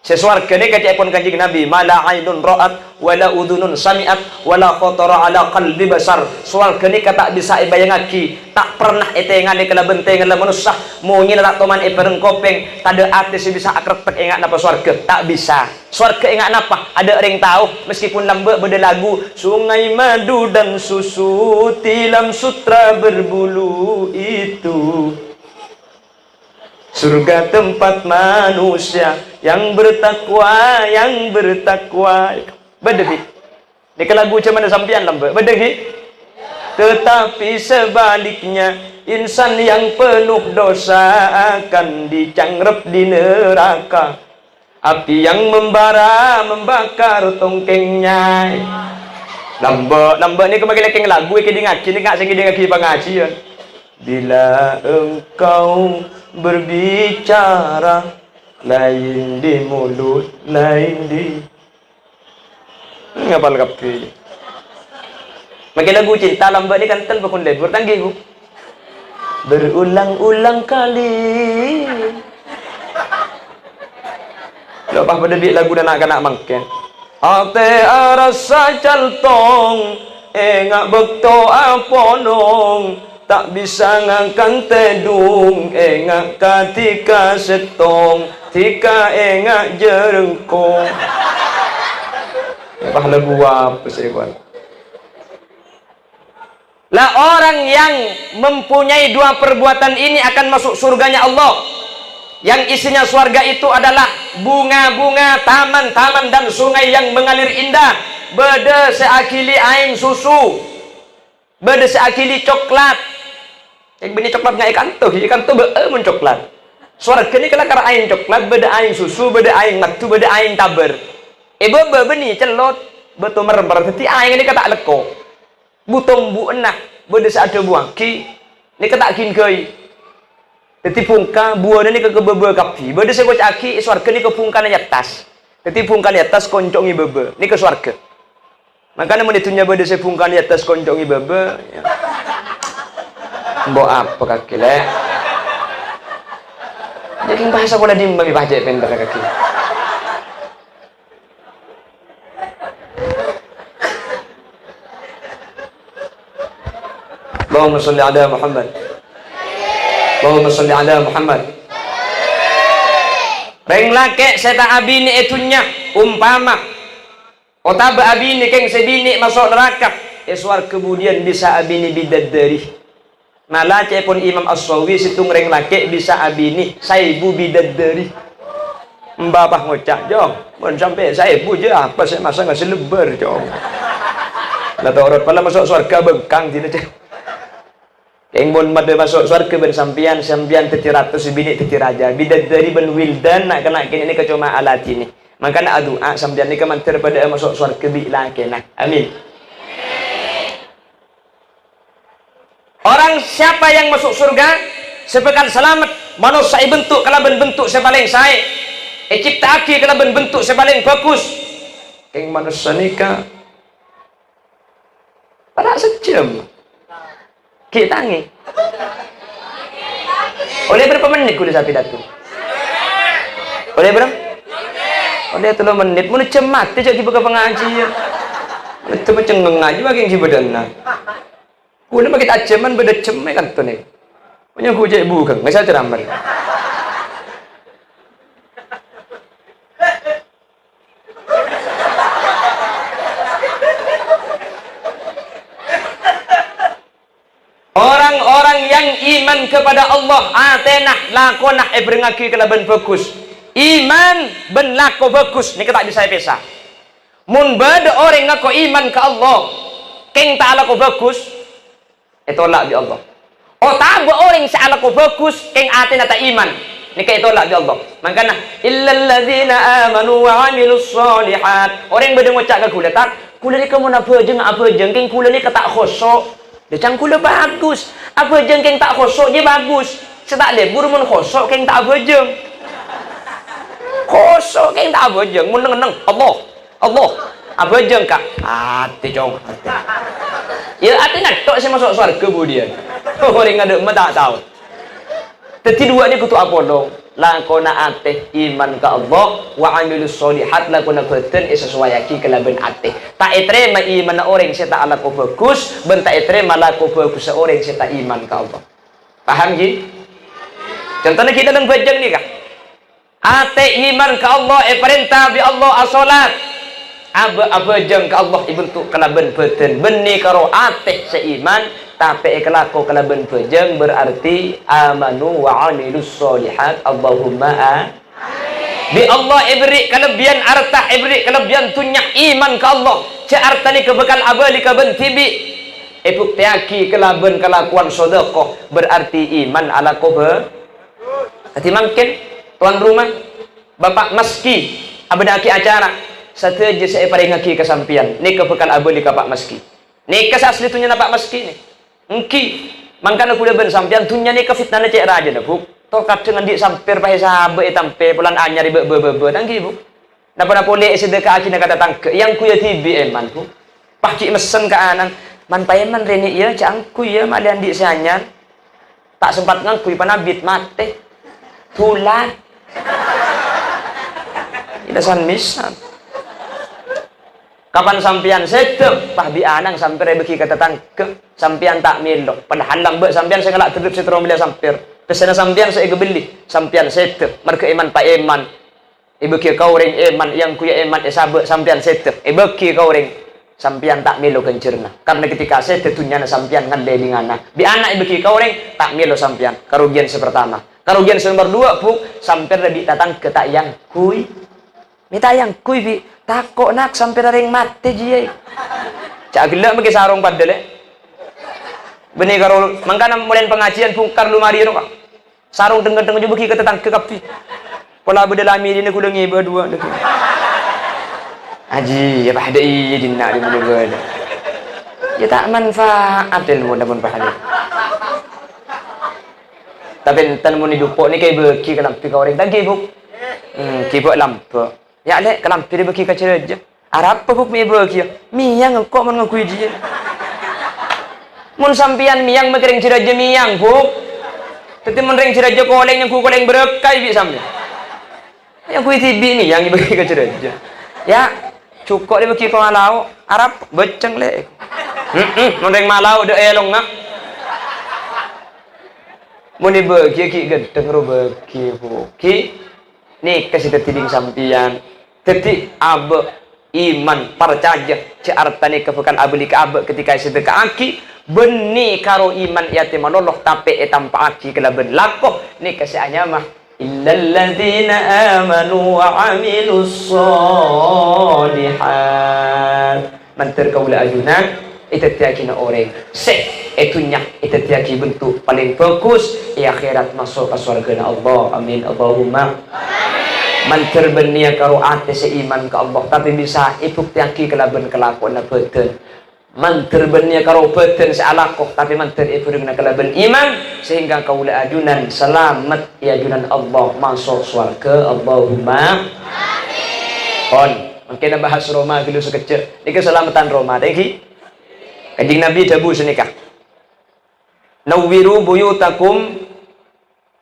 Speaker 1: Seswarga ni kata Kanjeng Nabi, mala ainun ra'at wala udhunun sami'at wala khatara ala qalbi basar. Swarga ni kata bisa ibayangaki, tak pernah etengane kala bentengan la manusia mungin tak toman ipereng kopeng, tada ate si bisa akrepek ingat napa swarga, tak bisa. Swarga ingat napa? Ada orang tahu meskipun lambe beda lagu, sungai madu dan susu tilam sutra berbulu itu. Surga tempat manusia yang bertakwa, yang bertakwa. Bedehi. Ini lagu macam mana sampian lambe? Bedehi. Tetapi sebaliknya insan yang penuh dosa akan dicangkrep di neraka. Api yang membara membakar tongkengnya. Lambe ni kemakin lagu iki ngaji ni ngak sing ngaji pengajian. Bila engkau berbicara lain di mulut lain di ngapal kapi makin lagu cinta lambat ni kantan pakun lebur tanggihu berulang-ulang kali lepas pada biak lagu dan nak makan ate arasa caltong ngak bekto aponong tak bisa ngangkan tedung engak katika setong tika engak jerengkong apa lagu apa sih kawan lah orang yang mempunyai dua perbuatan ini akan masuk surganya Allah yang isinya surga itu adalah bunga-bunga taman-taman dan sungai yang mengalir indah beda seakili aing susu beda seakili coklat yang benih coklat nggak ikan tuh mencoklat. Suara kini kalau kara aing coklat, beda aing susu, beda aing matu, beda aing taber. Bebe benih celot, betul meremper. Teti aing ini kata leko. Butom bu enak, beda seada buang ki. Ini kata kin kei. Teti pungka buah ini ke bebe kapi. Beda sekoj aki, suara kini ke pungka ni atas. Teti pungka ni atas koncongi bebe. Ini ke suara ke. Makanya menitunya beda sepungka ni atas koncongi bebe. Ya. Mbok apa kaki le? Jadi bahasa bola dimba mi baca pendek kaki. Allahumma shalli ala Muhammad. Allahumma shalli ala Muhammad. Reng lake seta abini etunya umpama otaba abini keng sebini masuk neraka eswar kemudian bisa abini bidadari. Malah cepon Imam As-Sawi situng reng laki bisa abini saibu bidadari mbapah ngocak jong pun sampai saibu je apa saya masa nggak selebar jong lah orang pala masuk surga bengkang tidak cek yang bon mada masuk surga ben sampian teti ratus bini teti raja bidadari ben wildan nak kena kini ini kecuma alat ini makanya adua sampian ini kemantir pada masuk surga bilang kena amin. Orang siapa yang masuk surga sepekan selamat manusia bentuk kalau bentuk sepaling saya cipta aki kalau bentuk sepaling bagus yang manusia nikah pada sejam kita tangi oleh berapa menit kuda sapi datu oleh berapa oleh 3 menit mau cemat dia jadi buka pengajian itu macam ngaji bagi yang jibadana Kuda bagi ajaman beda cemai kan tuh nih, punya hujai bukan, nggak salah ceramah. Orang-orang yang iman kepada Allah, atenah lakonah berngaki kelaban fokus, iman ben lako fokus, ini kita bisa pesa. Mun beda orang ngako iman ke Allah, keng tak lako fokus. Tolak di Allah. Oh tabu orang saala ko fokus keng atin ata iman. Ni kay tolak di Allah. Makana illal ladzina amanu wa 'amilus sholihat. Orang beda ngocak ke kula tak. Kula ni kamu apa jeung keng kula ni kata khosok. Dia cangkula bagus. Apa jeng keng tak khosok je bagus. Setak lebur mun khosok keng tak apa jeng. Khosok keng tak apa jeng. Mun neng Allah. Apa jeng kak? Hati cong. Ya hati ngatok sih masuk surga kemudian. Orang ada mah tak tahu. Teti dua ni kutu apa dong? Lakona ate iman ka Allah wa amilus solihat lakona beten sesuai aki kelaben ate. Tak etrema iman orang seta ala ko bagus, ben tak etrema la ko bagus orang seta iman ka Allah. Paham ji? Contohnya kita nang bajang ni kah? Ate iman ka Allah perintah bi Allah as-salat. Aba jeng ka Allah ibentuk kelaben beten beni karo ate seiman tapi kelako kelaben bejeng berarti amanu wa amilus solihat Allahumma bi Allah ibri kelebihan artah ibri kelebihan tunyak iman ke Allah ce artani kebekal abali kaben tibi epuk tiaki kelaben kelakuan sedekah berarti iman ala kobe tadi mungkin tuan rumah bapak meski abadaki acara satu aja saya paling ngaki kesampian ni kebekal abali ka Pak Meski ni kes asli tunya Pak Meski ni engki mangkana kuda ben sampean tunya ni kefitnah cek raja na buk to kadang ndik sampir pahe sahabe tampe bulan anyar be tangki bu napa boleh sedekah akina kata tangke yang kuya tibi eman bu paki mesen ka anan man paeman rene ya cangku ya malian dik seanyar tak sempat ngangkui panabit mate tulan ida san misan kapan sampian sedep pah bi anang sampai beki kata tangke sampian tak milok padahal lambe sampian saya ngelak terus setro milia sampir pesena sampian saya gebeli sampian sedep mereka iman pak iman ibeki kau ring iman yang kuya iman sabe sampian sedep ibeki kau ring sampian tak milok kencerna karena ketika sedep tunyana sampian ngande dingana bi anak ibeki kau ring tak milok sampian karugian sepertama karugian nomor 2 bu sampian lebih datang ke tak yang kui minta yang kui bi takok nak sampai ring mati jie cak gelak bagi sarung padel benih karo mangkana mulai pengajian bungkar lumari no kak sarung tengah-tengah juga bagi ketetang ke kapi pola bedelami ini kuda ngiba dua dek aji ya pada iya jinna di muda gada ya tak manfaat ilmu namun pahali tapi enten mun hidup ni kayak beki ke lampi kau orang tadi buk kibuk lampu ya lek kalam piri beki ka cereja arab pupuk mi beki miyang engkau mun ngakui dia mun sampian miyang mekering cereja miyang buk teti mun ring cereja koleng yang ku koleng berekai bi sampe yang kui tibi miyang beki ka cereja ya cukup dia beki ko malau arab beceng lek mun ring malau de elong nak mun ni beki ki gedeng ro beki buk ni kasih tiding sampian teti abe iman percaya ce artane kebukan abeli ke abe ketika sedekah aki beni karo iman yatim manoloh tapi tanpa aki kelaben lakoh ni kasih anyama illal ladzina amanu wa amilus solihat manter kaula ajunan itu tiakina orang itunya itu tiaki bentuk paling bagus akhirat masuk ke surga Allah amin Allahumma manter benia karo ate seiman ke Allah tapi bisa ipuk tiaki kelaben kelakuan beten manter benia karo beten sealakoh tapi manter ipuk dengan kelaben iman sehingga kaula ajunan selamat ya ajunan Allah masuk surga Allahumma amin mungkin bahas Roma dulu sekecil ini keselamatan Roma tadi kanjeng Nabi dabu senikah nawwiru buyutakum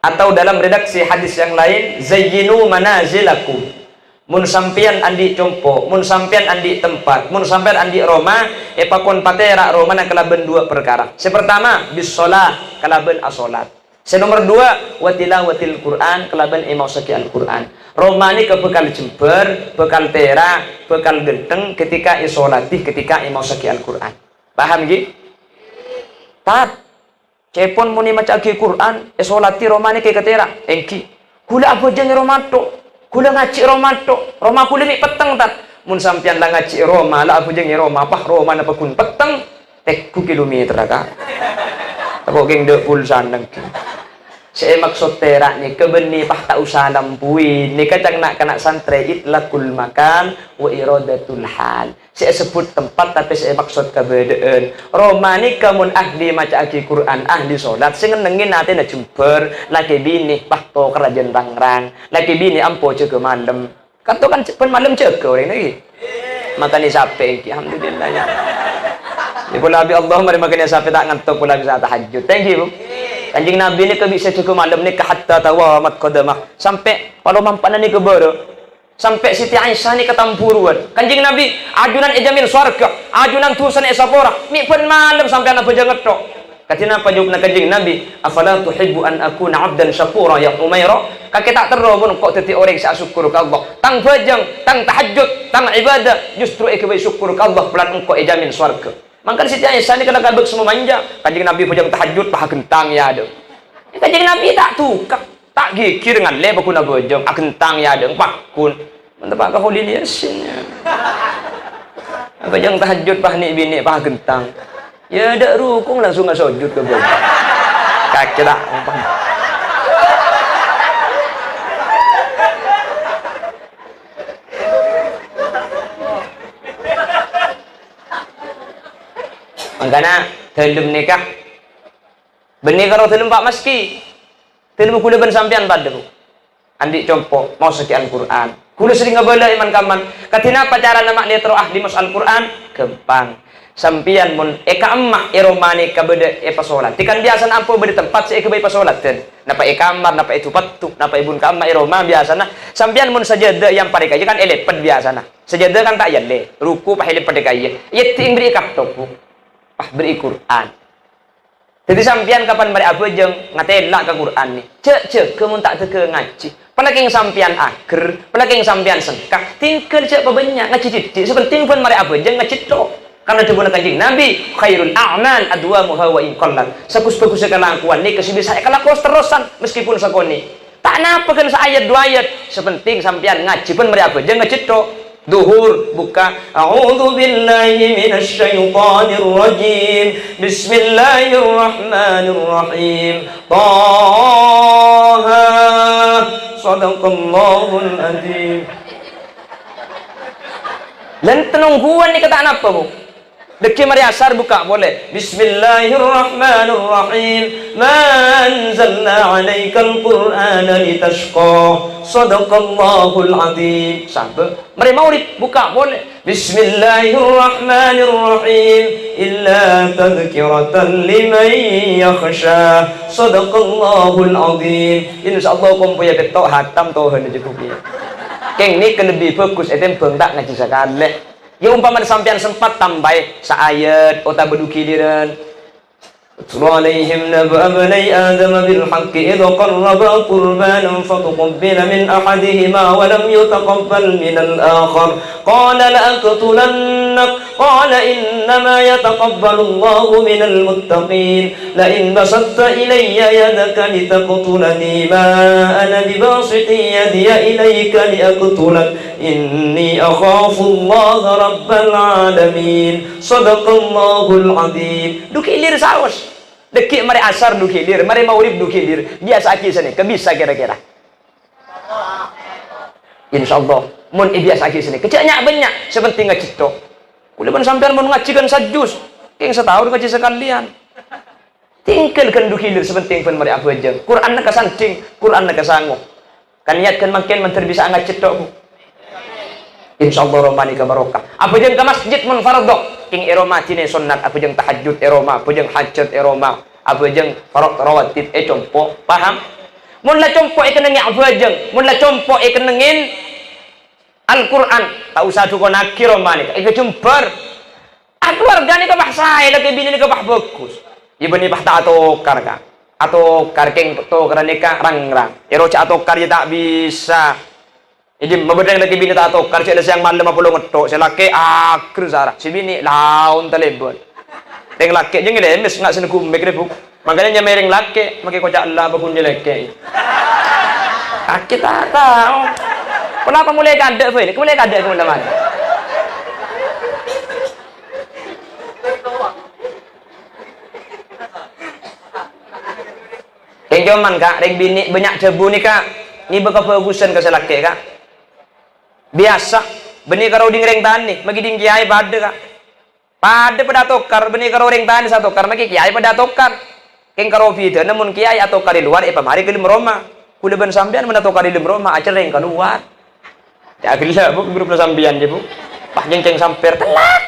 Speaker 1: atau dalam redaksi hadis yang lain zayyinu manazilakum mun sampean andi compo mun sampean andi tempat mun sampean andi Roma pakon patera Roma na kalaben 2 perkara sepertama bis shalah kalaben as-salat senomor 2 watilawatil Quran kalaben imau saki Al-Quran Roma ni kebekal jember bekal tera bekal genteng ketika isolati ketika imau saki Al-Quran paham gi tat cepon muni maca ki Quran solati romani ke ketera engki kula apa jeng romato kula ngaci romato Roma kula mi peteng tat mun sampean la ngaci Roma la apa jeng Roma apa Roma na pakun peteng tek ku kilometer ka apa geng de pulsan nang Saya maksud terak ni kebeni pah tak usah lampuin. Ni kacang nak kena santre itlaqul makan wa iradatul hal. Saya sebut tempat tapi saya maksud keberadaan. Romani kamun ahli maca aki Quran, ahli solat sing nengin nate na jember laki bini pah to kerajaan rangrang. Laki bini ampo jaga malam. Kan to kan pen malam jaga orang lagi. Makanya sampai iki alhamdulillah ya. Di pula abi Allah mari makanya sampai tak ngantuk pula bisa tahajud. Thank you. Kanjeng Nabi ni ke bisa cukup malam ni ke hatta tawamat qadamah. Sampai kalau mampanan ni ke baru. Sampai Siti Aisyah ni ketampuruan. Kanjeng Nabi ajunan ejamin swarga, ajunan tusan esapora. Mi pun malam sampai anak pejangat tok. Katina apa jawab Kanjeng Nabi, "Afala tuhibbu an akuna 'abdan syakura ya Umairah?" Kakek tak terus pun kok teti orang sak syukur ke Allah. Tang bajang, tang tahajud, tang ibadah, justru ikut syukur ke Allah pelan engkau ejamin swarga. Maka Siti Aisyah ni kena kabuk semua manja. Kanjeng Nabi pujang tahajud pah gentang ya ada. Kanjeng Nabi tak tukar, tak gigir dengan le bakuna bojong, gentang ya ada pakun. Mentep ka Holy Yasin. Bojong tahajud pah ni bini pah gentang. Ya dak rukung langsung sujud ke bojong. Kaki dak. Makanya telum nikah benih kalau telum pak meski telum kula ben sampean padaku andik compo mau sekian Quran kula sering ngebala iman kaman katina pacaran nama netro ahli mas al Quran gampang sampian mun eka emak eromani kabede pasolat tikan biasa ampo bede tempat saya kebai pasolat ten napa kamar napa itu patu napa ibun kamar eroma biasana sampian mun sajada yang pareka kan elepet biasana sajada kan tak yalle ruku pah elepet kaya yeting beri kaptoku beri Quran. Jadi sampian kapan beri apa jeng ngatelak ke Quran ni. Cek kamu tak teka ngaji. Pelaking sampian ager, pelaking sampian sengkak. Tinggal cek banyak ngaji titik. Sepenting pun beri apa jeng ngaji tok. Karena dibuna kanjeng Nabi khairul a'mal adwamuha wa in qallat. Sakus-bagus kelakuan ni kasih bisa kelakuan terusan meskipun sakoni. Tak napa kan ayat dua ayat. Sepenting sampian ngaji pun beri apa jeng ngaji tok. Duhur buka a'udzu billahi minasy syaithanir rajim bismillahirrahmanirrahim Taha sadaqallahul adzim lan tenungguan ni kata apa bu deki mari asar buka boleh bismillahirrahmanirrahim ma anzalna 'alaikal qur'ana litashqa sadaqallahul adzim sampai mari maurid buka boleh bismillahirrahmanirrahim illa tadhkiratan liman yakhsha sadaqallahul adzim insyaallah kompoya betok hatam tohan cukup ya keng ni lebih fokus etem bengdak ngaji sakale ya umpama sampean sempat tambah saayat ota beduki diran Utlu alaihim naba bani Adam bil haqqi idh qarraba qurbanan fatuqabbala min ahadihima wa lam yutaqabbal min al-akhar qala la aqtulannak qala innama yataqabbalu Allahu min al-muttaqin la in basatta ilayya yadaka litaqtulani ma ana bibasiti yadiya ilayka liaqtulak inni akhafu Allah rabbal alamin sadaqallahul adzim dukilir sawas dekik mari asar dukilir mari maurib dukilir biasa aki sini kebisa kira-kira insyaallah mun biasa aki sini kecaknya banyak sepenting ngaji tok kula pun sampean mun ngaji kan sajus king setahun ngaji sekalian tinggalkan dukilir sepenting pun mari apa aja Quran nak kasanting Quran nak kasango kan niatkan makin menter bisa ngaji tok insyaallah romani ka barokah apa jeung ka masjid mun fardhu king eroma tine sunnat apa jeung tahajud eroma apa jeung hajat eroma apa jeung farad rawatib compo paham mun la compo kenengin apa jeung mun la compo kenengin Al-Qur'an tak usah dukon akir romani ka jembar keluargane ka bahasa lagi bini ka bah bagus ibni bah tak atokar ka atokar king to karane ka rangrang ero ca atokar tak bisa jadi mabedeng lagi bini tak atokar saya yang malam 50 ngetok saya laki akhir sarah si bini laun telebon teng laki jeung lemes ngak sene kumek rebuk makanya nyamereng laki make kocak Allah bakun laki kita tahu kenapa mulai kadek ini mulai kadek teman-teman ing joman kak reng bini banyak debu nih kak ni berkebagusan ke selaki kak biasa benih karo ding reng tani magi ding kiai pada kak pada tokar benih karo reng tani satu tokar magi kiai pada tokar keng karo video namun kiai atau kari luar pamari ke lim Roma kuleban sampean mana tokar lim Roma aja reng keluar ya gila bu grup sampean je bu pak jengceng samper telak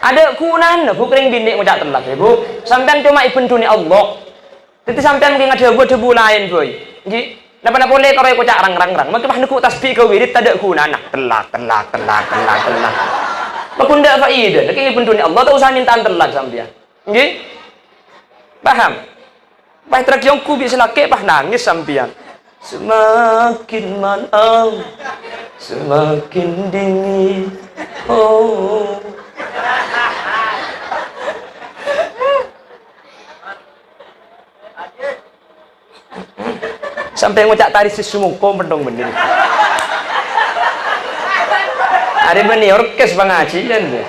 Speaker 1: ada kunan bu kering bini ngucap telak ya bu sampean cuma ibn dunia Allah jadi sampean mungkin ada debu lain boy nggih napa boleh karo kucak rang maka mah nuku tasbih ke wirid tak ada kunan telak makun ndak faedah nek ibn dunia Allah tak usah mintaan telak sampean nggih paham bah trek yang ku bisa laki bah nangis sampean semakin malam semakin dingin oh sampai ngucap tari sesumuko mendong bener ada benih orkes pengajian deh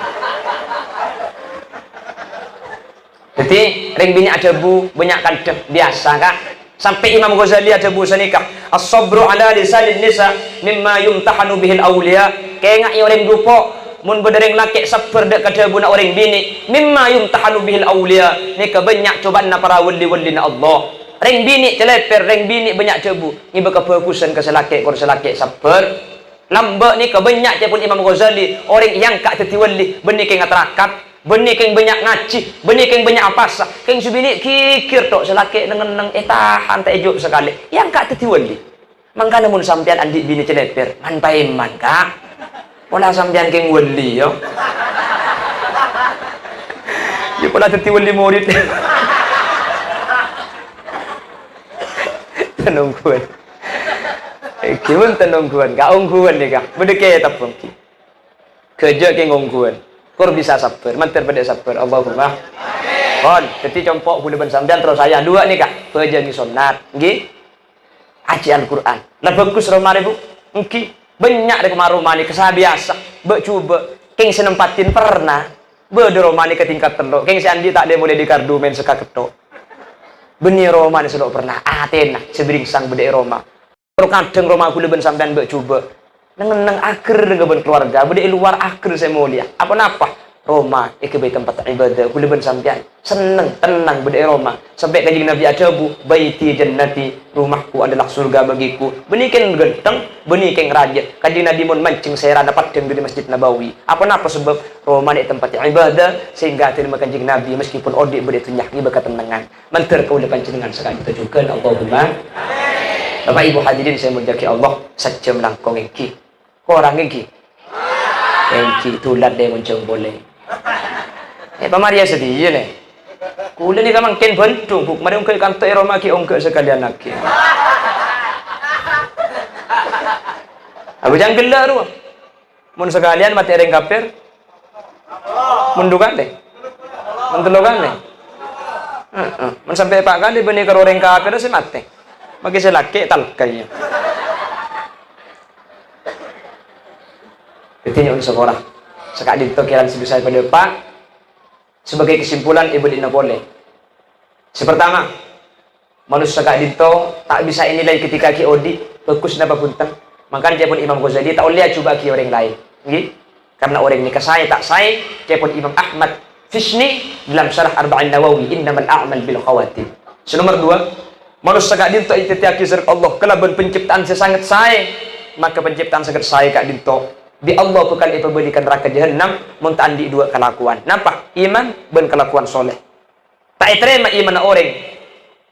Speaker 1: jadi ring bini ada bu banyak kadep biasa kak sampai Imam Ghazali ada bu sanikah as-sabru ala lisanil nisa mimma yumtahanu bihil awliya kayak ngak orang dupo mun bedereng laki sabar dek kada bu nak orang bini mimma yumtahanu bihil awliya ni banyak cobaan na para wali-wali na Allah reng bini celeper reng bini banyak cebu ni berkebagusan ke selaki kor selaki sabar lambak ni kebanyak cepun Imam Ghazali orang yang kak tetiwali benih keng aterakat benih keng banyak ngaji benih keng banyak apasa keng subini kikir tok selaki neng tahan tak ejuk sekali yang kak tetiwali mangka namun sampean andi bini celeper man paiman kak pola sampean keng wali yo dia pola tetiwali murid tenungguan kimun tenungguan gak ungguan nih kak berdeke tapung kerja ke ungguan kor bisa sabar manter pada sabar Allahumma kon jadi compok boleh sampean terus saya dua nih kak kerja ni sunat nggih aji Al-Quran lah bagus romane bu nggih banyak dari kemarin romane kesah biasa coba keng senempatin pernah bede romane ke tingkat telok keng si Andi tak ada mulai di kardumen seka ketok benih Roma ni sudah pernah Athena sebering sang bedek Roma kadang Roma aku leben sampean mbak coba neng akhir dengan keluarga bedek luar akhir saya mulia apa napa Roma ikhbe tempat ibadah aku leben sampean seneng tenang bedek Roma sampai kanjeng Nabi ada bu baiti jannati rumahku adalah surga bagiku benih keng genteng benih keng raja kanjeng Nabi mun mancing saya dapat di Masjid Nabawi apa napa sebab Roma ni tempat ibadah sehingga terima kanjeng Nabi meskipun odik bedek tunyak ni berkat tenangan manter kau depan jenengan sekali kita juga Allahumma Bapak Ibu hadirin saya muliakan Allah sejam langkong engki orang engki tulat dia muncul boleh pamaria sedih nih kulit ni kamang ken bentung buk mari ungke kantor Roma ki ungke sekalian lagi aku jangan gelar lu mun sekalian mati reng kafir mundukan deh mentelokan deh men sampai pak kali benih karo reng kafir sih mati bagi selaki talkainya itu untuk sekolah sekali itu kiran sebesar pada pak sebagai kesimpulan ibu dina boleh sepertama manusia sekali itu tak bisa nilai ketika ki odi bagus napa punten makanya cepun Imam Ghazali tak boleh coba ki orang lain nggih karena orang ini kesai tak sai cepun Imam Ahmad Fishni dalam syarah Arba'in Nawawi innamal a'mal bil khawatim nomor 2 manusia kak dinto ititiaki sirk Allah kelaban penciptaan sesangat saya maka penciptaan sangat saya kak dinto di Allah bukan diberikan neraka jahannam muntaan di dua kelakuan napa iman ben kelakuan soleh tak terima iman orang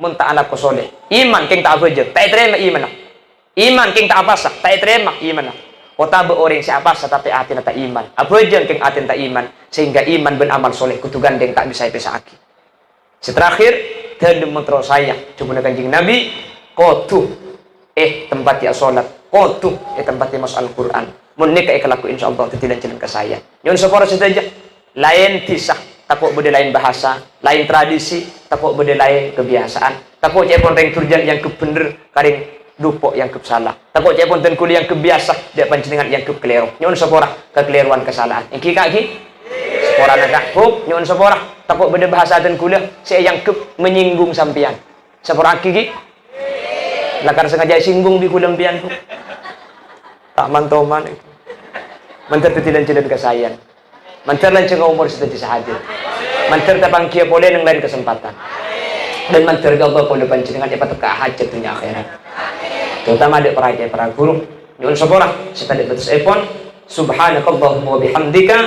Speaker 1: muntaan aku soleh iman king tak aja tak terima iman king tak apa sah tak terima iman otabe orang siapa sah tapi hati tak iman apa aja king hati tak iman sehingga iman ben amal soleh kutu gandeng tak bisa pisahki seterakhir dan terus saya cuma kanjeng Nabi kotu tempat ya sholat kotu tempat ya mas Al-Quran menikah kelaku insyaallah tidak jalan ke saya nyon sepora saja lain tisah takut beda lain bahasa lain tradisi takut beda lain kebiasaan takut cepon reng turjan yang kebener karing dupok yang kesalah takut cepon ten kuliah yang kebiasa dia panjenengan yang kekeliru nyon sepora kekeliruan kesalahan yang kaki sepora nak nyon sepora takut beda bahasa dan kula saya yang menyinggung sampean seperti gigi lakar sengaja singgung di kulam pian tu tak mantoman itu mantar tetilan jalan kesayan mantar lan cenga umur sedang sahaja mantar tapang kia boleh yang lain kesempatan dan mantar Allah boleh panjenengan dapat teka hajat dunia akhirat terutama adik para guru nyuwun sepora kita di batas epon subhanakallahumma wa bihamdika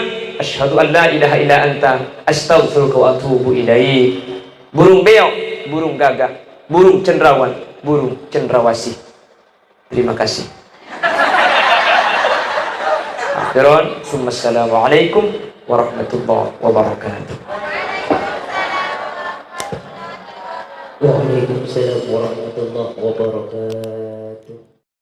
Speaker 1: asyhadu an la ilaha illa anta astaghfiruka wa atubu ilaik. Burung beo, burung gagak, burung cenderawon, burung cendrawasih. Terima kasih. Akhiran, assalamualaikum warahmatullahi wabarakatuh.
Speaker 2: Waalaikumsalam warahmatullahi wabarakatuh.